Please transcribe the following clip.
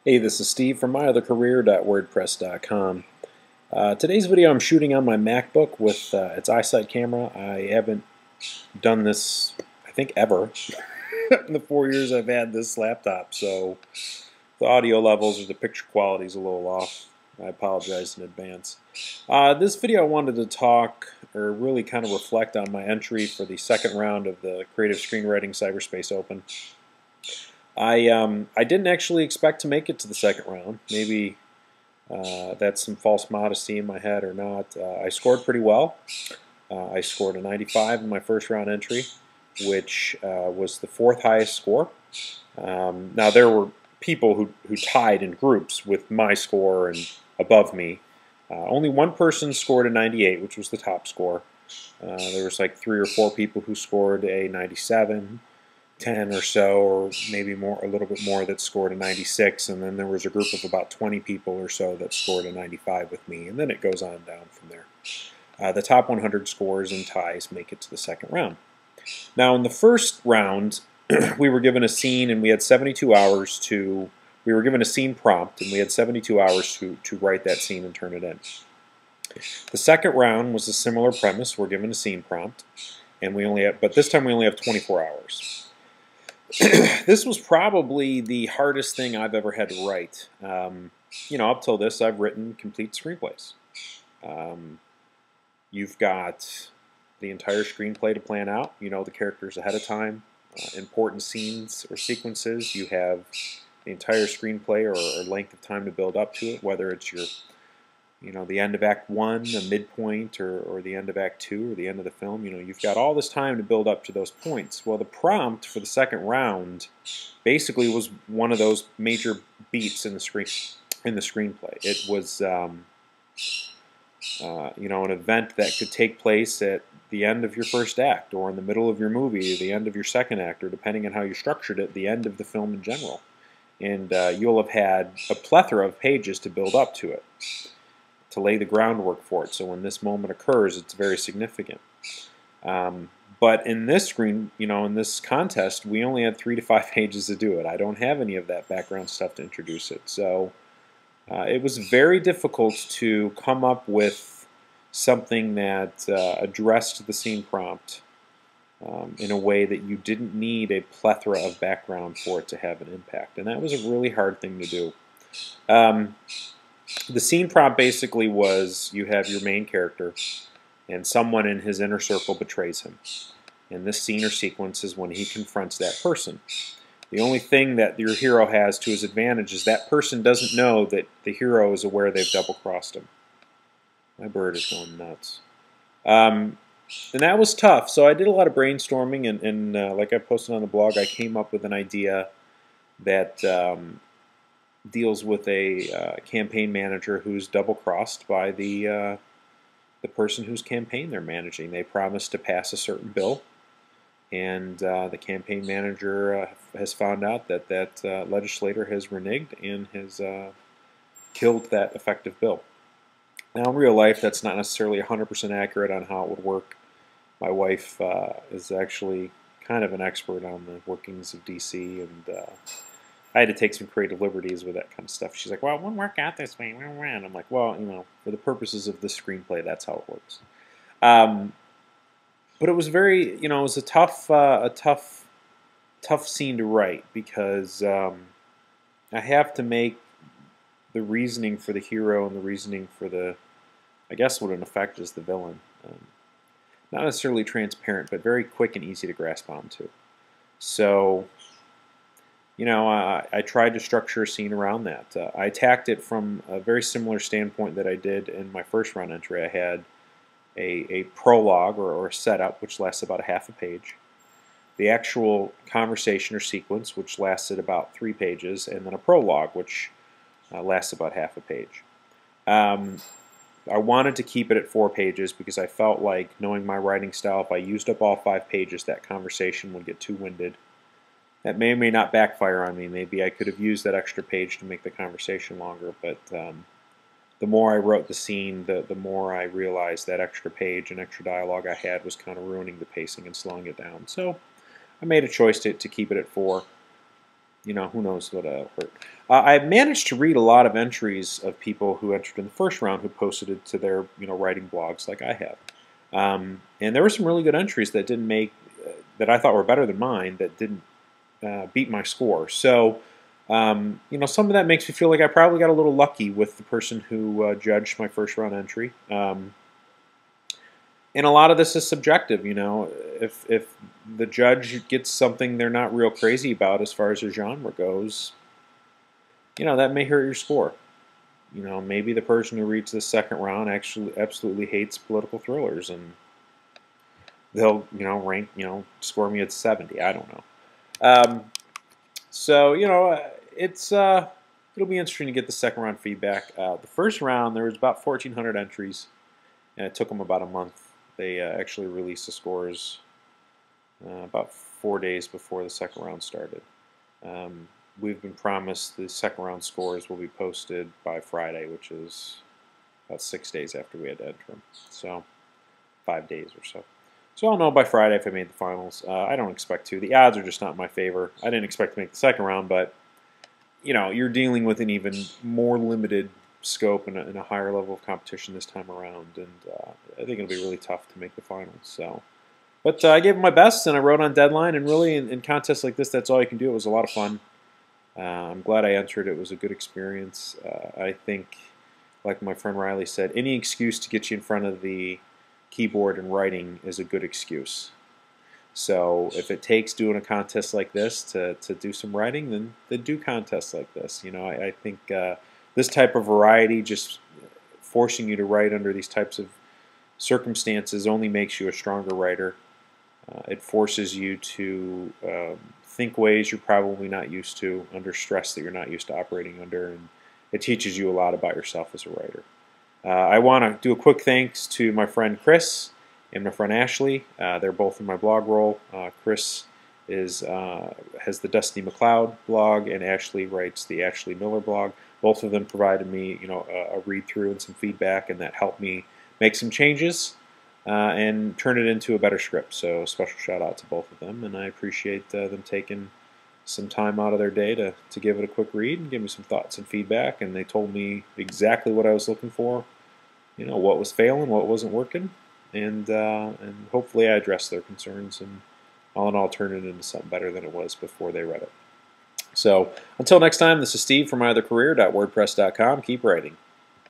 Hey, this is Steve from myothercareer.wordpress.com. Today's video I'm shooting on my MacBook with its iSight camera. I haven't done this, I think, ever in the 4 years I've had this laptop, so the audio levels or the picture quality is a little off. I apologize in advance. This video I wanted to talk or really kind of reflect on my entry for the second round of the Creative Screenwriting Cyberspace Open. I didn't actually expect to make it to the second round. Maybe that's some false modesty in my head or not. I scored pretty well. I scored a 95 in my first round entry, which was the fourth highest score. Now there were people who tied in groups with my score and above me. Only one person scored a 98, which was the top score. There was like 3 or 4 people who scored a 97. 10 or so, or maybe more, a little bit more, that scored a 96, and then there was a group of about 20 people or so that scored a 95 with me, and then it goes on down from there. The top 100 scores and ties make it to the second round. Now, in the first round, we were given a scene, and we had 72 hours to. We were given a scene prompt, and we had 72 hours to write that scene and turn it in. The second round was a similar premise. We're given a scene prompt, and but this time we only have 24 hours. This was probably the hardest thing I've ever had to write. Up till this, I've written complete screenplays. You've got the entire screenplay to plan out. You know the characters ahead of time. Important scenes or sequences. You have the entire screenplay or length of time to build up to it, whether it's the end of Act 1, the midpoint, or the end of Act 2, or the end of the film. You've got all this time to build up to those points. Well, the prompt for the second round basically was one of those major beats in the screenplay. It was, an event that could take place at the end of your first act, or in the middle of your movie, or the end of your second act, or depending on how you structured it, the end of the film in general. And you'll have had a plethora of pages to build up to it, to lay the groundwork for it, so when this moment occurs, it's very significant. But in this in this contest, we only had 3 to 5 pages to do it. I don't have any of that background stuff to introduce it, so it was very difficult to come up with something that addressed the scene prompt in a way that you didn't need a plethora of background for it to have an impact, and that was a really hard thing to do. The scene prompt basically was you have your main character, and someone in his inner circle betrays him. And this scene or sequence is when he confronts that person. The only thing that your hero has to his advantage is that person doesn't know that the hero is aware they've double-crossed him. My bird is going nuts. And that was tough, so I did a lot of brainstorming, and like I posted on the blog, I came up with an idea that deals with a campaign manager who's double-crossed by the person whose campaign they're managing. They promised to pass a certain bill, and the campaign manager has found out that that legislator has reneged and has killed that effective bill. Now, in real life, that's not necessarily 100% accurate on how it would work. My wife is actually kind of an expert on the workings of DC, and I had to take some creative liberties with that kind of stuff. She's like, well, it won't work out this way. And I'm like, well, for the purposes of the screenplay, that's how it works. But it was very, it was a tough scene to write, because I have to make the reasoning for the hero and the reasoning for I guess what in effect is the villain, not necessarily transparent, but very quick and easy to grasp onto. So, I tried to structure a scene around that. I attacked it from a very similar standpoint that I did in my first round entry. I had a prologue or a setup, which lasts about a half a page, the actual conversation or sequence, which lasted about 3 pages, and then a prologue, which lasts about half a page. I wanted to keep it at 4 pages because I felt like, knowing my writing style, if I used up all 5 pages, that conversation would get too winded. That may or may not backfire on me. Maybe I could have used that extra page to make the conversation longer, but the more I wrote the scene, the more I realized that extra page and extra dialogue I had was kind of ruining the pacing and slowing it down. So I made a choice to keep it at 4. you know, who knows what hurt. I managed to read a lot of entries of people who entered in the first round who posted it to their, you know, writing blogs like I have. And there were some really good entries that didn't make, that I thought were better than mine, that didn't beat my score. So, you know, some of that makes me feel like I probably got a little lucky with the person who judged my first round entry. And a lot of this is subjective, you know. If the judge gets something they're not real crazy about as far as the genre goes, you know, that may hurt your score. You know, maybe the person who reads the second round actually absolutely hates political thrillers, and they'll, you know, rank, you know, score me at 70. I don't know. So, you know, it'll be interesting to get the second round feedback. The first round, there was about 1,400 entries, and it took them about a month. They actually released the scores about 4 days before the second round started. We've been promised the second round scores will be posted by Friday, which is about 6 days after we had to enter them. So 5 days or so. So I'll know by Friday if I made the finals. I don't expect to. The odds are just not in my favor. I didn't expect to make the second round, but you know, you're dealing with an even more limited scope and a higher level of competition this time around, and I think it'll be really tough to make the finals. So, but I gave it my best, and I wrote on deadline. And really, in contests like this, that's all you can do. It was a lot of fun. I'm glad I entered. It was a good experience. I think, like my friend Riley said, any excuse to get you in front of the keyboard and writing is a good excuse. So if it takes doing a contest like this to do some writing, then do contests like this. You know, I think this type of variety, just forcing you to write under these types of circumstances, only makes you a stronger writer. It forces you to think ways you're probably not used to, under stress that you're not used to operating under, and it teaches you a lot about yourself as a writer. I want to do a quick thanks to my friend Chris and my friend Ashley. They're both in my blog role. Chris has the Destiny McLeod blog, and Ashley writes the Ashley Miller blog. Both of them provided me, you know, a read through and some feedback, and that helped me make some changes and turn it into a better script. So special shout out to both of them, and I appreciate them taking some time out of their day to give it a quick read and give me some thoughts and feedback. And they told me exactly what I was looking for, you know, what was failing, what wasn't working, and hopefully I addressed their concerns, and all in all turned it into something better than it was before they read it. So until next time, this is Steve from eithercareer.wordpress.com. Keep writing.